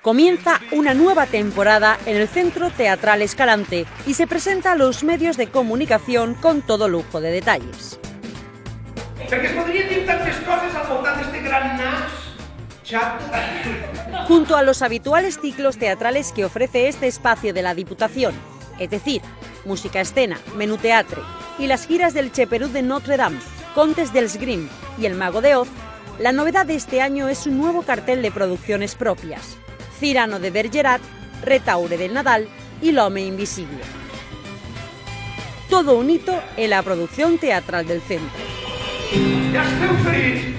Comienza una nueva temporada en el Centro Teatral Escalante y se presenta a los medios de comunicación con todo lujo de detalles. Perquè es podrien dir tantes coses al voltant d'este gran nas, chato. Junto a los habituales ciclos teatrales que ofrece este espacio de la Diputación, es decir, música escena, menú teatre y las giras del Cheperú de Notre Dame, Contes dels Grimm y El Mago de Oz, la novedad de este año es un nuevo cartel de producciones propias: Cyrano de Bergerac, Retaule del Nadal y L'Home Invisible. Todo un hito en la producción teatral del centro. Ja esteu ferits!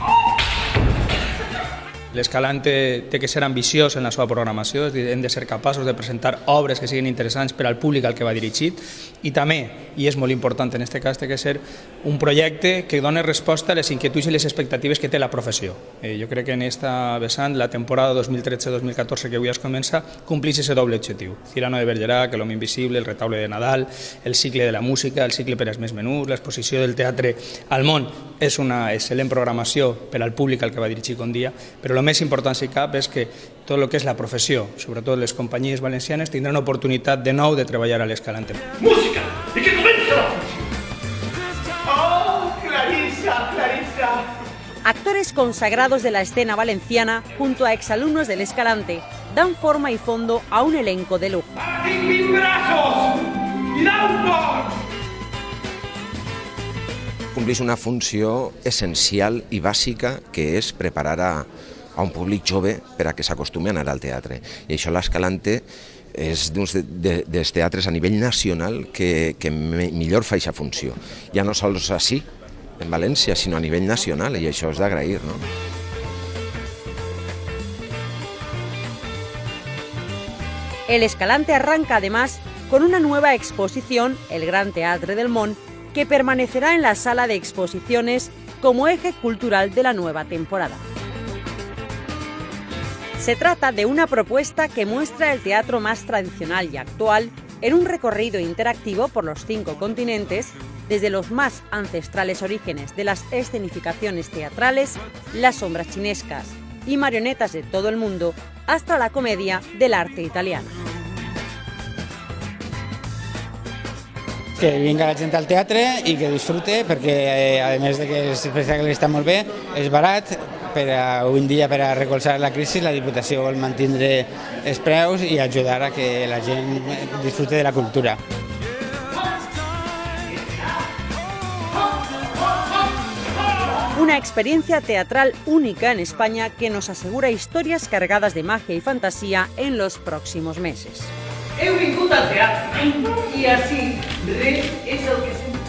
L'Escalante té que ser ambiciós en la seva programació, és a dir, hem de ser capaços de presentar obres que siguin interessants per al públic al que va dirigit i també, i és molt important en aquest cas, té que ser un projecte que doni resposta a les inquietuds i les expectatives que té la professió. Jo crec que en esta vessant, la temporada 2013-2014 que avui es comença, complix aquest doble objectiu. Cyrano de Bergerac, L'Home Invisible, El Retaule de Nadal, el cicle de la música, el cicle per als més menuts, l'exposició del teatre al món. És una excel·lent programació per al públic al que va dirigir un dia, però el més important, si cap, és que tot el que és la professió, sobretot les companyies valencianes, tindran oportunitat de nou de treballar a l'Escalante. Música! I que comença la funció! Oh, Clarissa, Clarissa! Actores consagrados de la escena valenciana, junto a exalumnos del Escalante, dan forma y fondo a un elenco de lujo. Ara tinc 20 braços! Mireu-vos! Compleix una funció essencial i bàsica, que és preparar a un públic jove per a que s'acostumi a anar al teatre. I això l'Escalante és d'un dels teatres a nivell nacional que millor fa aquesta funció. Ja no sols així, en València, sinó a nivell nacional, i això és d'agrair, no? El Escalante arranca además con una nueva exposición, el Gran Teatre del Món, que permanecerá en la sala de exposiciones como eje cultural de la nueva temporada. Se trata de una propuesta que muestra el teatro más tradicional y actual en un recorrido interactivo por los 5 continentes, desde los más ancestrales orígenes de las escenificaciones teatrales, las sombras chinescas y marionetas de todo el mundo, hasta la comedia del arte italiano. Que vinga la gent al teatre i que disfrute, perquè a més de que l'espectacle està molt bé, és barat. Avui en dia, per a recolzar la crisi, la Diputació vol mantindre els preus i ajudar a que la gent disfrute de la cultura. Una experiencia teatral única en España que nos asegura historias cargadas de magia y fantasía en los próximos meses. Heu vingut al teatre i així res és el que sento.